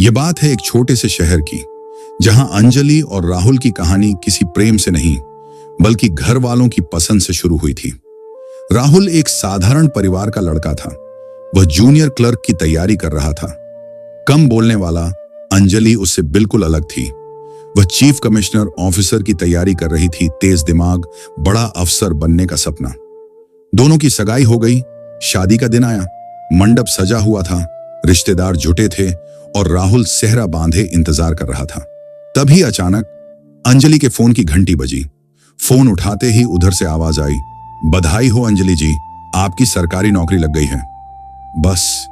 ये बात है एक छोटे से शहर की, जहां अंजलि और राहुल की कहानी किसी प्रेम से नहीं बल्कि घर वालों की पसंद से शुरू हुई थी। राहुल एक साधारण परिवार का लड़का था। वह जूनियर क्लर्क की तैयारी कर रहा था। कम बोलने वाला अंजलि उससे बिल्कुल अलग थी। वह चीफ कमिश्नर ऑफिसर की तैयारी कर रही थी, तेज दिमाग, बड़ा अफसर बनने का सपना। दोनों की सगाई हो गई। शादी का दिन आया। मंडप सजा हुआ था, रिश्तेदार जुटे थे और राहुल सेहरा बांधे इंतजार कर रहा था। तभी अचानक अंजलि के फोन की घंटी बजी। फोन उठाते ही उधर से आवाज आई, बधाई हो अंजलि जी, आपकी सरकारी नौकरी लग गई है। बस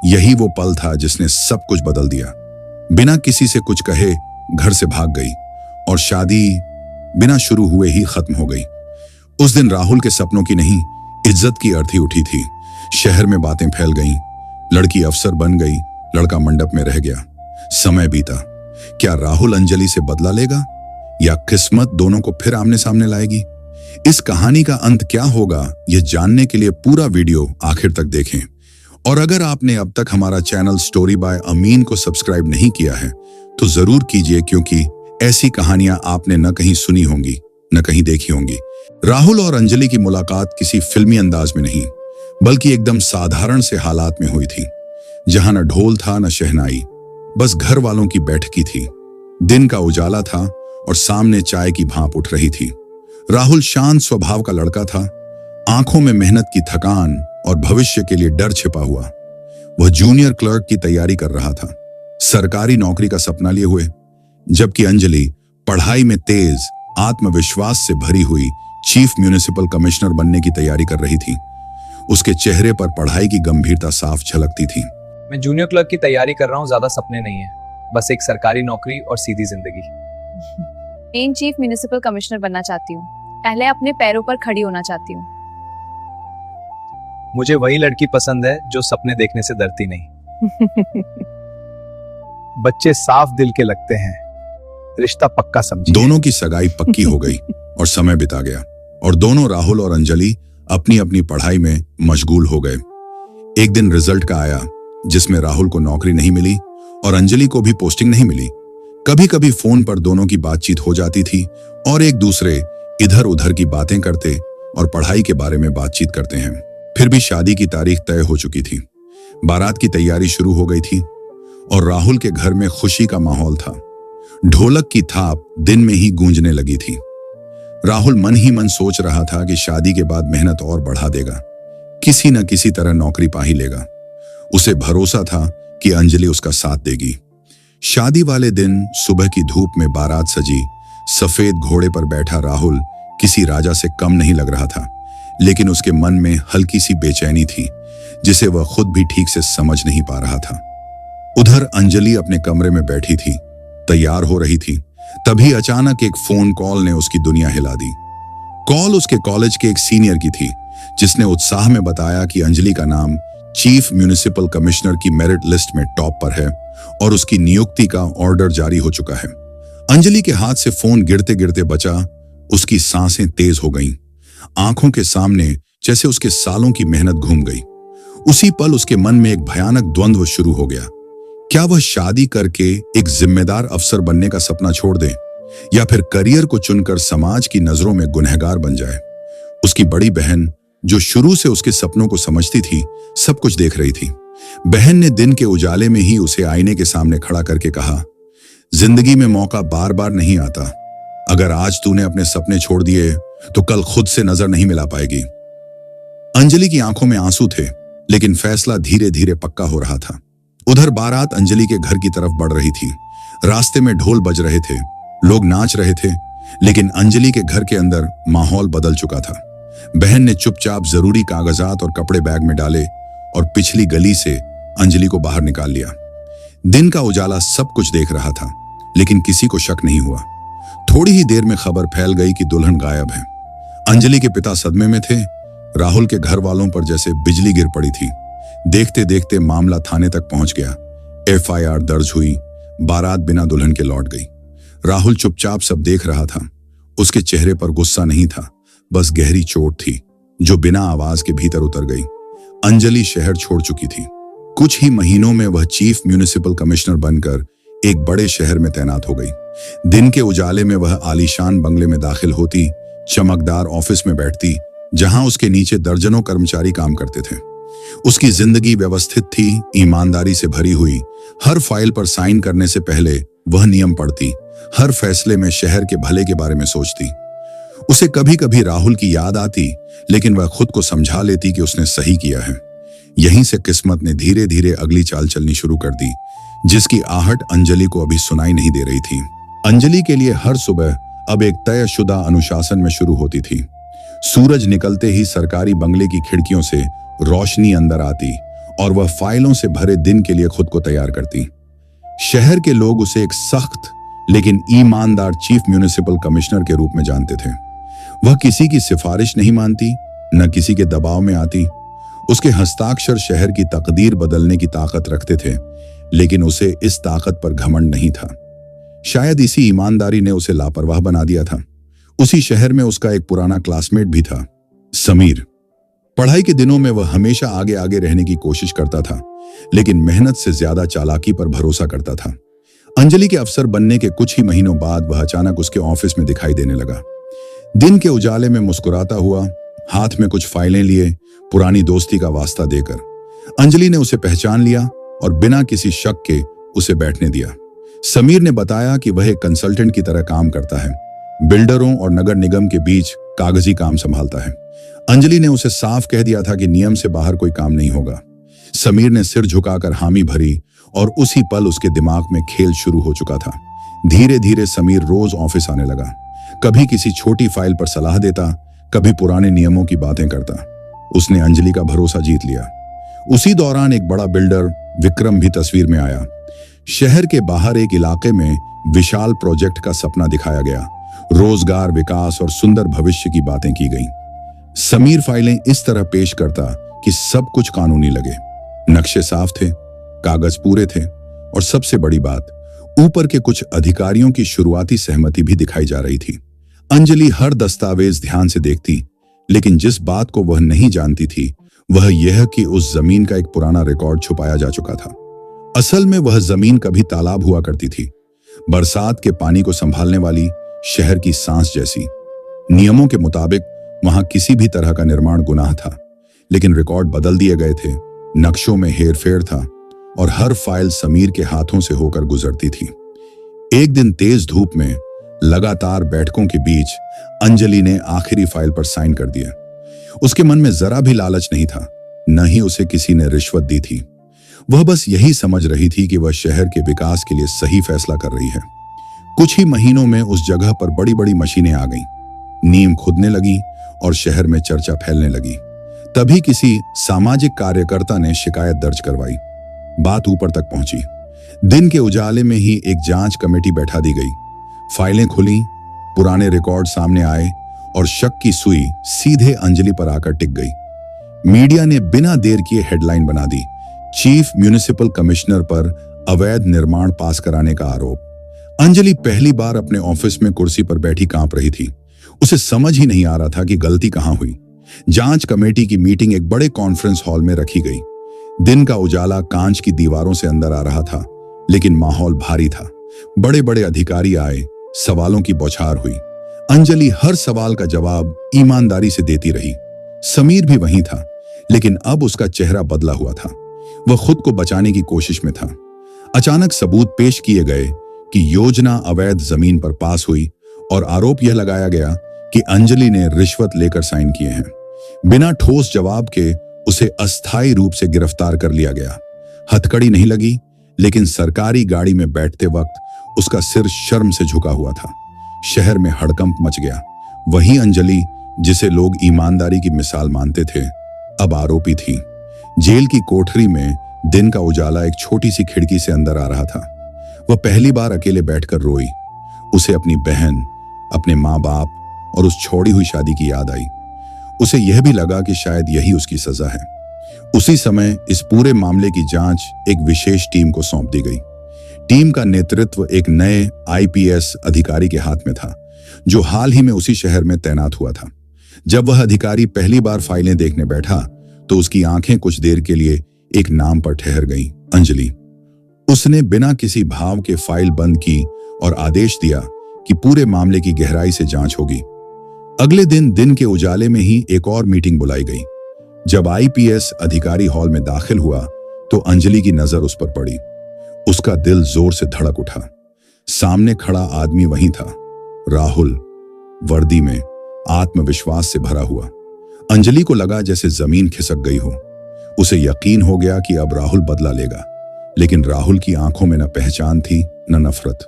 यही वो पल था जिसने सब कुछ बदल दिया। बिना किसी से कुछ कहे घर से भाग गई और शादी बिना शुरू हुए ही खत्म हो गई। उस दिन राहुल के सपनों की नहीं, इज्जत की अर्थी उठी थी। शहर में बातें फैल गईं। लड़की अफसर बन गई, लड़का मंडप में रह गया। समय बीता। क्या राहुल अंजलि से बदला लेगा या किस्मत दोनों को फिर आमने सामने लाएगी? इस कहानी का अंत क्या होगा, यह जानने के लिए पूरा वीडियो आखिर तक देखें। और अगर आपने अब तक हमारा चैनल स्टोरी बाय अमीन को सब्सक्राइब नहीं किया है तो जरूर कीजिए, क्योंकि ऐसी कहानियां आपने न कहीं सुनी होंगी न कहीं देखी होंगी। राहुल और अंजलि की मुलाकात किसी फिल्मी अंदाज में नहीं बल्कि एकदम साधारण से हालात में हुई थी, जहां न ढोल था न शहनाई, बस घर वालों की बैठकी थी। दिन का उजाला था और सामने चाय की भाप उठ रही थी। राहुल शांत स्वभाव का लड़का था, आंखों में मेहनत की थकान और भविष्य के लिए डर छिपा हुआ। वह जूनियर क्लर्क की तैयारी कर रहा था, सरकारी नौकरी का सपना लिए हुए, जबकि अंजलि पढ़ाई में तेज, आत्मविश्वास से भरी हुई चीफ म्युनिसिपल कमिश्नर बनने की तैयारी कर रही थी। उसके चेहरे पर पढ़ाई की गंभीरता साफ झलकती थी। मैं जूनियर क्लर्क की तैयारी कर रहा हूँ, ज्यादा सपने नहीं है, बस एक सरकारी नौकरी और सीधी जिंदगी। मैं चीफ म्युनिसिपल कमिश्नर बनना चाहती हूँ। पहले अपने पैरों पर खड़ी होना चाहती हूँ। मुझे वही लड़की पसंद है जो सपने देखने से डरती नहीं। बच्चे साफ दिल के लगते हैं, रिश्ता पक्का समझिए। दोनों की सगाई पक्की हो गई और समय बिता गया और दोनों, राहुल और अंजलि, अपनी अपनी पढ़ाई में मशगूल हो गए। एक दिन रिजल्ट का आया जिसमें राहुल को नौकरी नहीं मिली और अंजलि को भी पोस्टिंग नहीं मिली। कभी कभी फोन पर दोनों की बातचीत हो जाती थी और एक दूसरे इधर उधर की बातें करते और पढ़ाई के बारे में बातचीत करते हैं। फिर भी शादी की तारीख तय हो चुकी थी। बारात की तैयारी शुरू हो गई थी और राहुल के घर में खुशी का माहौल था। ढोलक की थाप दिन में ही गूंजने लगी थी। राहुल मन ही मन सोच रहा था कि शादी के बाद मेहनत और बढ़ा देगा, किसी न किसी तरह नौकरी पा ही लेगा। उसे भरोसा था कि अंजलि उसका साथ देगी। शादी वाले दिन सुबह की धूप में बारात सजी, सफेद घोड़े पर बैठा राहुल किसी राजा से कम नहीं लग रहा था, लेकिन उसके मन में हल्की सी बेचैनी थी जिसे वह खुद भी ठीक से समझ नहीं पा रहा था। उधर अंजलि अपने कमरे में बैठी थी, तैयार हो रही थी। तभी अचानक एक फोन कॉल ने उसकी दुनिया हिला दी। कॉल उसके कॉलेज के एक सीनियर की थी, जिसने उत्साह में बताया कि अंजलि का नाम चीफ म्युनिसिपल कमिश्नर की मेरिट लिस्ट में टॉप पर है और उसकी नियुक्ति का ऑर्डर जारी हो चुका है। अंजलि के हाथ से फोन गिरते गिरते बचा। उसकी सांसें तेज हो गईं। आंखों के सामने जैसे उसके सालों की मेहनत घूम गई। उसी पल उसके मन में एक भयानक द्वंद्व शुरू हो गया। क्या वह शादी करके एक जिम्मेदार अफसर बनने का सपना छोड़ दे या फिर करियर को चुनकर समाज की नजरों में गुनहगार बन जाए? उसकी बड़ी बहन, जो शुरू से उसके सपनों को समझती थी, सब कुछ देख रही थी। बहन ने दिन के उजाले में ही उसे आईने के सामने खड़ा करके कहा, जिंदगी में मौका बार बार नहीं आता। अगर आज तूने अपने सपने छोड़ दिए तो कल खुद से नजर नहीं मिला पाएगी। अंजलि की आंखों में आंसू थे, लेकिन फैसला धीरे धीरे पक्का हो रहा था। उधर बारात अंजलि के घर की तरफ बढ़ रही थी। रास्ते में ढोल बज रहे थे, लोग नाच रहे थे, लेकिन अंजलि के घर के अंदर माहौल बदल चुका था। बहन ने चुपचाप जरूरी कागजात और कपड़े बैग में डाले और पिछली गली से अंजलि को बाहर निकाल लिया। दिन का उजाला सब कुछ देख रहा था, लेकिन किसी को शक नहीं हुआ। थोड़ी ही देर में खबर फैल गई कि दुल्हन गायब है। अंजलि के पिता सदमे में थे। राहुल के घर वालों पर जैसे बिजली गिर पड़ी थी। देखते देखते मामला थाने तक पहुंच गया। एफआईआर दर्ज हुई। बारात बिना दुल्हन के लौट गई। राहुल चुपचाप सब देख रहा था। उसके चेहरे पर गुस्सा नहीं था, बस गहरी चोट थी जो बिना आवाज के भीतर उतर गई। अंजलि शहर छोड़ चुकी थी। कुछ ही महीनों में वह चीफ म्युनिसिपल कमिश्नर बनकर एक बड़े शहर में तैनात हो गई। दिन के उजाले में वह आलीशान बंगले में दाखिल होती, चमकदार ऑफिस में बैठती, जहां उसके नीचे दर्जनों कर्मचारी काम करते थे। उसकी जिंदगी व्यवस्थित थी, ईमानदारी से भरी हुई। हर फाइल पर साइन करने से पहले वह नियम पढ़ती, हर फैसले में शहर के भले के बारे में सोचती। उसे कभी कभी राहुल की याद आती, लेकिन वह खुद को समझा लेती कि उसने सही किया है। यहीं से किस्मत ने धीरे धीरे अगली चाल चलनी शुरू कर दी, जिसकी आहट अंजलि को अभी सुनाई नहीं दे रही थी। अंजलि के लिए हर सुबह अब एक तयशुदा अनुशासन में शुरू होती थी। सूरज निकलते ही सरकारी बंगले की खिड़कियों से रोशनी अंदर आती और वह फाइलों से भरे दिन के लिए खुद को तैयार करती। शहर के लोग उसे एक सख्त लेकिन ईमानदार चीफ म्युनिसिपल कमिश्नर के रूप में जानते थे। वह किसी की सिफारिश नहीं मानती, न किसी के दबाव में आती। उसके हस्ताक्षर शहर की तकदीर बदलने की ताकत रखते थे, लेकिन उसे इस ताकत पर घमंड नहीं था। शायद इसी ईमानदारी ने उसे लापरवाह बना दिया था। उसी शहर में उसका एक पुराना क्लासमेट भी था, समीर। पढ़ाई के दिनों में वह हमेशा आगे आगे रहने की कोशिश करता था, लेकिन मेहनत से ज्यादा चालाकी पर भरोसा करता था। अंजलि के अफसर बनने के कुछ ही महीनों बाद वह अचानक उसके ऑफिस में दिखाई देने लगा। दिन के उजाले में मुस्कुराता हुआ, हाथ में कुछ फाइलें लिए, पुरानी दोस्ती का वास्ता देकर। अंजलि ने उसे पहचान लिया और बिना किसी शक के उसे बैठने दिया। समीर ने बताया कि वह एक कंसल्टेंट की तरह काम करता है, बिल्डरों और नगर निगम के बीच कागजी काम संभालता है। अंजलि ने उसे साफ कह दिया था कि नियम से बाहर कोई काम नहीं होगा। समीर ने सिर झुकाकर हामी भरी और उसी पल उसके दिमाग में खेल शुरू हो चुका था। धीरे धीरे समीर रोज ऑफिस आने लगा। कभी किसी छोटी फाइल पर सलाह देता, कभी पुराने नियमों की बातें करता। उसने अंजलि का भरोसा जीत लिया। उसी दौरान एक बड़ा बिल्डर विक्रम भी तस्वीर में आया। शहर के बाहर एक इलाके में विशाल प्रोजेक्ट का सपना दिखाया गया। रोजगार, विकास और सुंदर भविष्य की बातें की गईं। समीर फाइलें इस तरह पेश करता कि सब कुछ कानूनी लगे। नक्शे साफ थे, कागज पूरे थे और सबसे बड़ी बात, ऊपर के कुछ अधिकारियों की शुरुआती सहमति भी दिखाई जा रही थी। अंजलि हर दस्तावेज ध्यान से देखती, लेकिन जिस बात को वह नहीं जानती थी वह यह कि उस जमीन का एक पुराना रिकॉर्ड छुपाया जा चुका था। असल में वह जमीन कभी तालाब हुआ करती थी, बरसात के पानी को संभालने वाली, शहर की सांस जैसी। नियमों के मुताबिक वहां किसी भी तरह का निर्माण गुनाह था, लेकिन रिकॉर्ड बदल दिए गए थे, नक्शों में हेरफेर था और हर फाइल समीर के हाथों से होकर गुजरती थी। एक दिन तेज धूप में लगातार बैठकों के बीच अंजलि ने आखिरी फाइल पर साइन कर दिया। उसके मन में जरा भी लालच नहीं था, न ही उसे किसी ने रिश्वत दी थी। वह बस यही समझ रही थी कि वह शहर के विकास के लिए सही फैसला कर रही है। कुछ ही महीनों में उस जगह पर बड़ी बड़ी मशीनें आ गईं, नींव खुदने लगी और शहर में चर्चा फैलने लगी। तभी किसी सामाजिक कार्यकर्ता ने शिकायत दर्ज करवाई। बात ऊपर तक पहुंची। दिन के उजाले में ही एक जांच कमेटी बैठा दी गई। फाइलें खुली, पुराने रिकॉर्ड सामने आए और शक की सुई सीधे अंजलि पर आकर टिक गई। मीडिया ने बिना देर किए हेडलाइन बना दी, चीफ म्युनिसिपल कमिश्नर पर अवैध निर्माण पास कराने का आरोप। अंजलि पहली बार अपने ऑफिस में कुर्सी पर बैठी कांप रही थी। उसे समझ ही नहीं आ रहा था कि गलती कहां हुई। जांच कमेटी की मीटिंग एक बड़े कॉन्फ्रेंस हॉल में रखी गई। दिन का उजाला कांच की दीवारों से अंदर आ रहा था, लेकिन माहौल भारी था। बड़े बड़े अधिकारी आए, सवालों की बौछार हुई। अंजलि हर सवाल का जवाब ईमानदारी से देती रही। समीर भी वहीं था, लेकिन अब उसका चेहरा बदला हुआ था। वह खुद को बचाने की कोशिश में था। अचानक सबूत पेश किए गए कि योजना अवैध जमीन पर पास हुई और आरोप यह लगाया गया कि अंजलि ने रिश्वत लेकर साइन किए हैं। बिना ठोस जवाब के उसे अस्थायी रूप से गिरफ्तार कर लिया गया। हथकड़ी नहीं लगी, लेकिन सरकारी गाड़ी में बैठते वक्त उसका सिर शर्म से झुका हुआ था। शहर में हड़कंप मच गया। वही अंजलि जिसे लोग ईमानदारी की मिसाल मानते थे, अब आरोपी थी। जेल की कोठरी में दिन का उजाला एक छोटी सी खिड़की से अंदर आ रहा था। वह पहली बार अकेले बैठकर रोई। उसे अपनी बहन, अपने माँ बाप और उस छोड़ी हुई शादी की याद आई। उसे यह भी लगा कि शायद यही उसकी सजा है। उसी समय इस पूरे मामले की जांच एक विशेष टीम को सौंप दी गई। टीम का नेतृत्व एक नए आईपीएस अधिकारी के हाथ में था, जो हाल ही में उसी शहर में तैनात हुआ था। जब वह अधिकारी पहली बार फाइलें देखने बैठा तो उसकी आंखें कुछ देर के लिए एक नाम पर ठहर गई, अंजलि। उसने बिना किसी भाव के फाइल बंद की और आदेश दिया कि पूरे मामले की गहराई से जांच होगी। अगले दिन के उजाले में ही एक और मीटिंग बुलाई गई। जब आईपीएस अधिकारी हॉल में दाखिल हुआ तो अंजलि की नजर उस पर पड़ी। उसका दिल जोर से धड़क उठा। सामने खड़ा आदमी वही था, राहुल, वर्दी में, आत्मविश्वास से भरा हुआ। अंजलि को लगा जैसे जमीन खिसक गई हो। उसे यकीन हो गया कि अब राहुल बदला लेगा, लेकिन राहुल की आंखों में न पहचान थी न नफरत।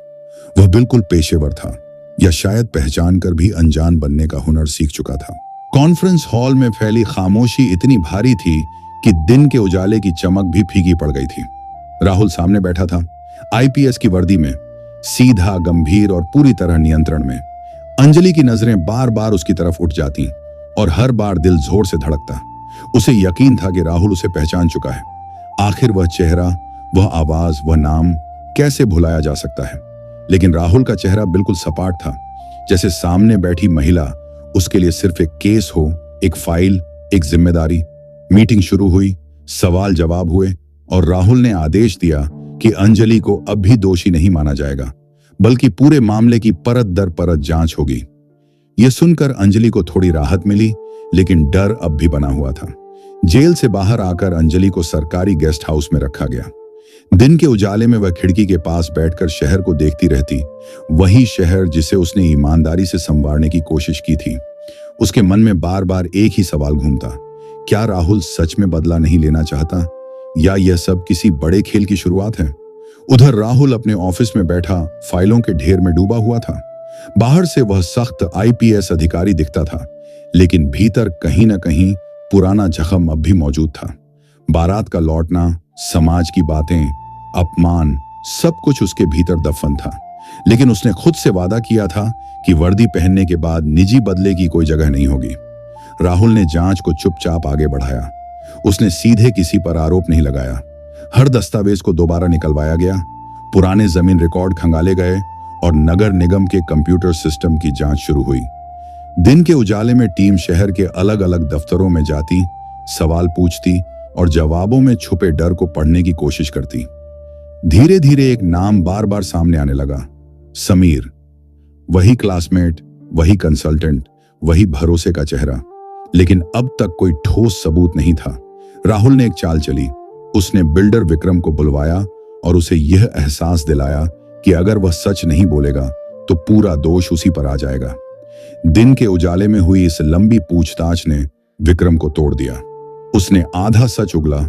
वह बिल्कुल पेशेवर था, या शायद पहचान कर भी अनजान बनने का हुनर सीख चुका था। कॉन्फ्रेंस हॉल में फैली खामोशी इतनी भारी थी कि दिन के उजाले की चमक भी फीकी पड़ गई थी। राहुल सामने बैठा था, आईपीएस की वर्दी में, सीधा, गंभीर और पूरी तरह नियंत्रण में। अंजलि की नजरें बार बार उसकी तरफ उठ जाती और हर बार दिल जोर से धड़कता। उसे यकीन था कि राहुल उसे पहचान चुका है। आखिर वह चेहरा, वह आवाज, वह नाम कैसे भुलाया जा सकता है। लेकिन राहुल का चेहरा बिल्कुल सपाट था, जैसे सामने बैठी महिला उसके लिए सिर्फ एक केस हो, एक फाइल, एक जिम्मेदारी। मीटिंग शुरू हुई, सवाल जवाब हुए और राहुल ने आदेश दिया कि अंजलि को अब भी दोषी नहीं माना जाएगा, बल्कि पूरे मामले की परत दर परत जांच होगी। यह सुनकर अंजलि को थोड़ी राहत मिली, लेकिन डर अब भी बना हुआ था। जेल से बाहर आकर अंजलि को सरकारी गेस्ट हाउस में रखा गया। दिन के उजाले में वह खिड़की के पास बैठकर शहर को देखती रहती, वही शहर जिसे उसने ईमानदारी से संवारने की कोशिश की थी। उसके मन में बार बार एक ही सवाल घूमता, क्या राहुल सच में बदला नहीं लेना चाहता, या यह सब किसी बड़े खेल की शुरुआत है। उधर राहुल अपने ऑफिस में बैठा फाइलों के ढेर में डूबा हुआ था। बाहर से वह सख्त आईपीएस अधिकारी दिखता था, लेकिन भीतर कहीं न कहीं पुराना जख्म अब भी मौजूद था। बारात का लौटना, समाज की बातें, अपमान, सब कुछ उसके भीतर दफन था। लेकिन उसने खुद से वादा किया था कि वर्दी पहनने के बाद निजी बदले की कोई जगह नहीं होगी। राहुल ने जांच को चुपचाप आगे बढ़ाया। उसने सीधे किसी पर आरोप नहीं लगाया। हर दस्तावेज को दोबारा निकलवाया गया, पुराने जमीन रिकॉर्ड खंगाले गए और नगर निगम के कंप्यूटर सिस्टम की जांच शुरू हुई। दिन के उजाले में टीम शहर के अलग अलग दफ्तरों में जाती, सवाल पूछती और जवाबों में छुपे डर को पढ़ने की कोशिश करती। धीरे धीरे एक नाम बार बार सामने आने लगा, समीर। वही क्लासमेट, वही कंसल्टेंट, वही भरोसे का चेहरा। लेकिन अब तक कोई ठोस सबूत नहीं था। राहुल ने एक चाल चली। उसने बिल्डर विक्रम को बुलवाया और उसे यह एहसास दिलाया कि अगर वह सच नहीं बोलेगा तो पूरा दोष उसी पर आ जाएगा। दिन के उजाले में हुई इस लंबी पूछताछ ने विक्रम को तोड़ दिया। उसने आधा सच उगला।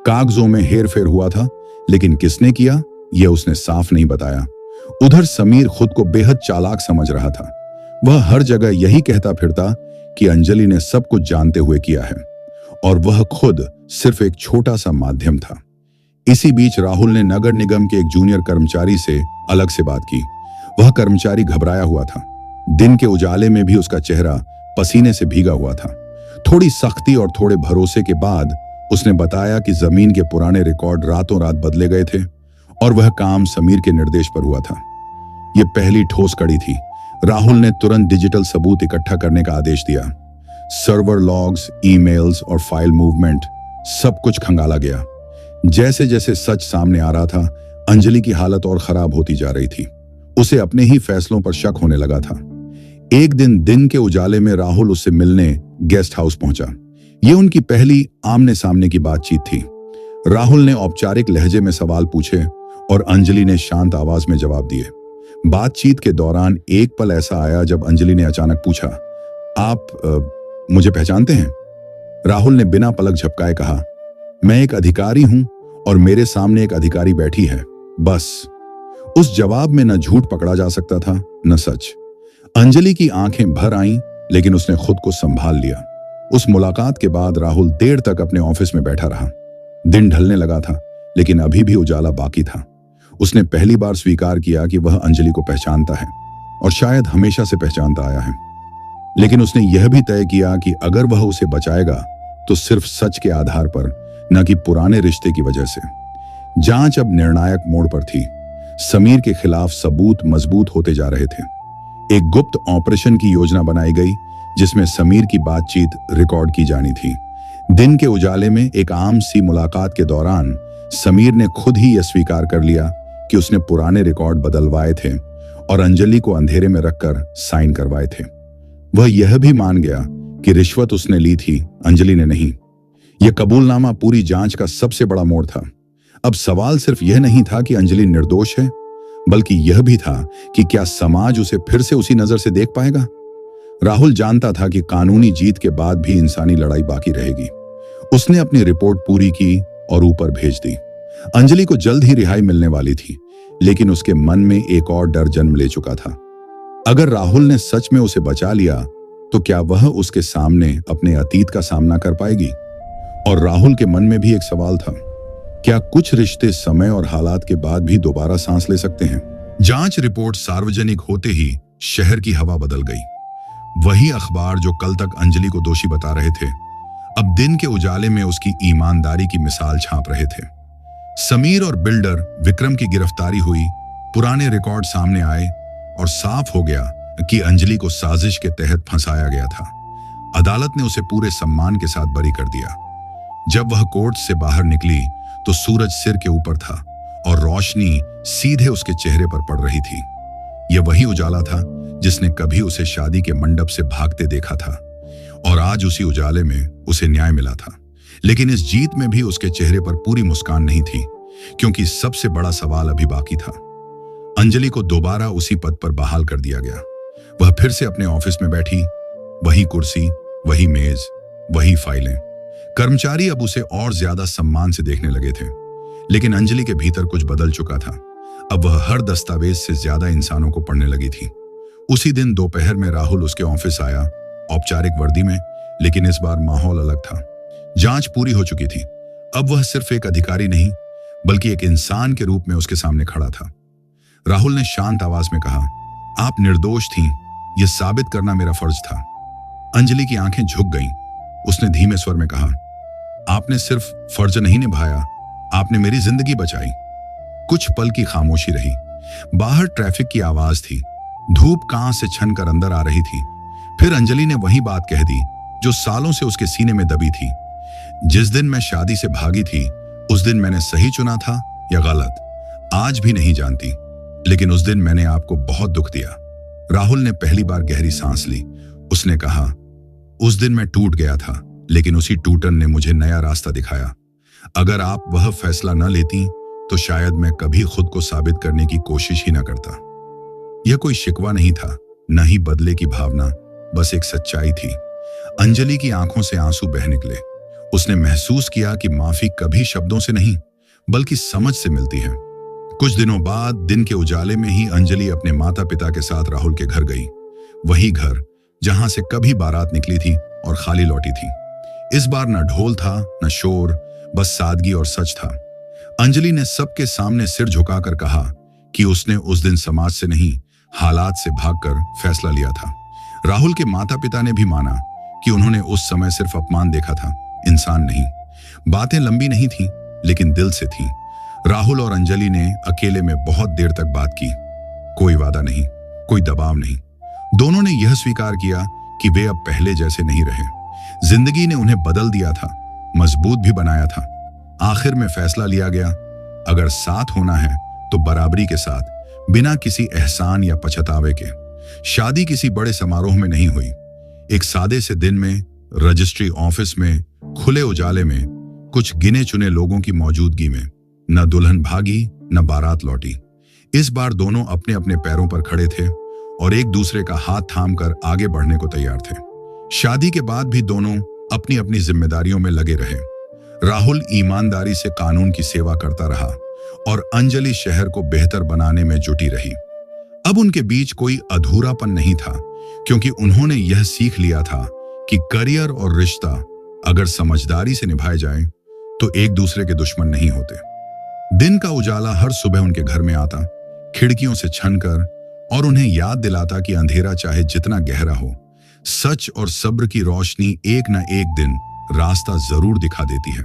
कागजों में हेरफेर हुआ था, लेकिन किसने किया यह उसने साफ नहीं बताया। उधर समीर खुद को बेहद चालाक समझ रहा था। वह हर जगह यही कहता फिरता कि अंजलि ने सब कुछ जानते हुए किया है और वह खुद सिर्फ एक छोटा सा माध्यम था। इसी बीच राहुल ने नगर निगम के एक जूनियर कर्मचारी से अलग से बात की। वह कर्मचारी घबराया हुआ था। दिन के उजाले में भी उसका चेहरा पसीने से भीगा हुआ था। थोड़ी सख्ती और थोड़े भरोसे के बाद उसने बताया कि जमीन के पुराने रिकॉर्ड रातों रात बदले गए थे और वह काम समीर के निर्देश पर हुआ था। यह पहली ठोस कड़ी थी। राहुल ने तुरंत डिजिटल सबूत इकट्ठा करने का आदेश दिया। सर्वर लॉग्स, ईमेल्स और फाइल मूवमेंट, सब कुछ खंगाला गया। जैसे जैसे सच सामने आ रहा था, अंजलि की हालत और खराब होती जा रही थी। उसे अपने ही फैसलों पर शक होने लगा था। एक दिन के उजाले में राहुल उससे मिलने गेस्ट हाउस पहुंचा। यह उनकी पहली आमने सामने की बातचीत थी। राहुल ने औपचारिक लहजे में सवाल पूछे और अंजलि ने शांत आवाज में जवाब दिए। बातचीत के दौरान एक पल ऐसा आया जब अंजलि ने अचानक पूछा, आप मुझे पहचानते हैं? राहुल ने बिना पलक झपकाए कहा, मैं एक अधिकारी हूं और मेरे सामने एक अधिकारी बैठी है, बस। उस जवाब में न झूठ पकड़ा जा सकता था न सच। अंजलि की आंखें भर आईं, लेकिन उसने खुद को संभाल लिया। उस मुलाकात के बाद राहुल देर तक अपने ऑफिस में बैठा रहा। दिन ढलने लगा था, लेकिन अभी भी उजाला बाकी था। उसने पहली बार स्वीकार किया कि वह अंजलि को पहचानता है और शायद हमेशा से पहचानता आया है। लेकिन उसने यह भी तय किया कि अगर वह उसे बचाएगा तो सिर्फ सच के आधार पर, न कि पुराने रिश्ते की वजह से। जांच अब निर्णायक मोड़ पर थी। समीर के खिलाफ सबूत मजबूत होते जा रहे थे। एक गुप्त ऑपरेशन की योजना बनाई गई जिसमें समीर की बातचीत रिकॉर्ड की जानी थी। दिन के उजाले में एक आम सी मुलाकात के दौरान समीर ने खुद ही यह स्वीकार कर लिया कि उसने पुराने रिकॉर्ड बदलवाए थे और अंजलि को अंधेरे में रखकर साइन करवाए थे। वह यह भी मान गया कि रिश्वत उसने ली थी, अंजलि ने नहीं। यह कबूलनामा पूरी जांच का सबसे बड़ा मोड़ था। अब सवाल सिर्फ यह नहीं था कि अंजलि निर्दोष है, बल्कि यह भी था कि क्या समाज उसे फिर से उसी नजर से देख पाएगा। राहुल जानता था कि कानूनी जीत के बाद भी इंसानी लड़ाई बाकी रहेगी। उसने अपनी रिपोर्ट पूरी की और ऊपर भेज दी। अंजलि को जल्द ही रिहाई मिलने वाली थी, लेकिन उसके मन में एक और डर जन्म ले चुका था। अगर राहुल ने सच में उसे बचा लिया तो क्या वह उसके सामने अपने अतीत का सामना कर पाएगी। और राहुल के मन में भी एक सवाल था, क्या कुछ रिश्ते समय और हालात के बाद भी दोबारा सांस ले सकते हैं। जांच रिपोर्ट सार्वजनिक होते ही शहर की हवा बदल गई। वही अखबार जो कल तक अंजलि को दोषी बता रहे थे, अब दिन के उजाले में उसकी ईमानदारी की मिसाल छाप रहे थे। समीर और बिल्डर विक्रम की गिरफ्तारी हुई, पुराने रिकॉर्ड सामने आए और साफ हो गया कि अंजलि को साजिश के तहत फंसाया गया था। अदालत ने उसे पूरे सम्मान के साथ बरी कर दिया। जब वह कोर्ट से बाहर निकली तो सूरज सिर के ऊपर था और रोशनी सीधे उसके चेहरे पर पड़ रही थी। यह वही उजाला था जिसने कभी उसे शादी के मंडप से भागते देखा था, और आज उसी उजाले में उसे न्याय मिला था। लेकिन इस जीत में भी उसके चेहरे पर पूरी मुस्कान नहीं थी, क्योंकि सबसे बड़ा सवाल अभी बाकी था। अंजलि को दोबारा उसी पद पर बहाल कर दिया गया। वह फिर से अपने ऑफिस में बैठी, वही कुर्सी, वही मेज, वही फाइलें। कर्मचारी अब उसे और ज्यादा सम्मान से देखने लगे थे। लेकिन अंजलि के भीतर कुछ बदल चुका था। अब वह हर दस्तावेज से ज्यादा इंसानों को पढ़ने लगी थी। उसी दिन दोपहर में राहुल उसके ऑफिस आया, औपचारिक वर्दी में, लेकिन इस बार माहौल अलग था। जांच पूरी हो चुकी थी। अब वह सिर्फ एक अधिकारी नहीं, बल्कि एक इंसान के रूप में उसके सामने खड़ा था। राहुल ने शांत आवाज में कहा, आप निर्दोष थीं, यह साबित करना मेरा फर्ज था। अंजलि की आंखें झुक गईं। उसने धीमे स्वर में कहा, आपने सिर्फ फर्ज नहीं निभाया, आपने मेरी जिंदगी बचाई। कुछ पल की खामोशी रही। बाहर ट्रैफिक की आवाज थी, धूप कांच से छनकर अंदर आ रही थी। फिर अंजलि ने वही बात कह दी जो सालों से उसके सीने में दबी थी। जिस दिन मैं शादी से भागी थी, उस दिन मैंने सही चुना था या गलत, आज भी नहीं जानती, लेकिन उस दिन मैंने आपको बहुत दुख दिया। राहुल ने पहली बार गहरी सांस ली। उसने कहा, उस दिन मैं टूट गया था, लेकिन उसी टूटन ने मुझे नया रास्ता दिखाया। अगर आप वह फैसला न लेती तो शायद मैं कभी खुद को साबित करने की कोशिश ही न करता। यह कोई शिकवा नहीं था, न ही बदले की भावना, बस एक सच्चाई थी। अंजलि की आंखों से आंसू बह निकले। उसने महसूस किया कि माफी कभी शब्दों से नहीं, बल्कि समझ से मिलती है। कुछ दिनों बाद दिन के उजाले में ही अंजलि अपने माता पिता के साथ राहुल के घर गई। वही घर जहां से कभी बारात निकली थी और खाली लौटी थी। इस बार न ढोल था, न शोर, बस सादगी और सच था। अंजलि ने सबके सामने सिर झुकाकर कहा कि उसने उस दिन समाज से नहीं, हालात से भागकर फैसला लिया था। राहुल के माता पिता ने भी माना कि उन्होंने उस समय सिर्फ अपमान देखा था, इंसान नहीं। बातें लंबी नहीं थीं, लेकिन दिल से थीं। राहुल और अंजलि ने अकेले में बहुत देर तक बात की। कोई वादा नहीं, कोई दबाव नहीं। दोनों ने यह स्वीकार किया कि वे अब पहले जैसे नहीं रहे। जिंदगी ने उन्हें बदल दिया था, मजबूत भी बनाया था। आखिर में फैसला लिया गया, अगर साथ होना है तो बराबरी के साथ, बिना किसी एहसान या पछतावे के। शादी किसी बड़े समारोह में नहीं हुई। एक सादे से दिन में, रजिस्ट्री ऑफिस में, खुले उजाले में, कुछ गिने चुने लोगों की मौजूदगी में। न दुल्हन भागी, न बारात लौटी। इस बार दोनों अपने अपने पैरों पर खड़े थे और एक दूसरे का हाथ थामकर आगे बढ़ने को तैयार थे। शादी के बाद भी दोनों अपनी अपनी जिम्मेदारियों में लगे रहे। राहुल ईमानदारी से कानून की सेवा करता रहा और अंजलि शहर को बेहतर बनाने में जुटी रही। अब उनके बीच कोई अधूरापन नहीं था, क्योंकि उन्होंने यह सीख लिया था कि करियर और रिश्ता अगर समझदारी से निभाए जाए तो एक दूसरे के दुश्मन नहीं होते। दिन का उजाला हर सुबह उनके घर में आता, खिड़कियों से छनकर, और उन्हें याद दिलाता कि अंधेरा चाहे जितना गहरा हो, सच और सब्र की रोशनी एक न एक दिन रास्ता जरूर दिखा देती है।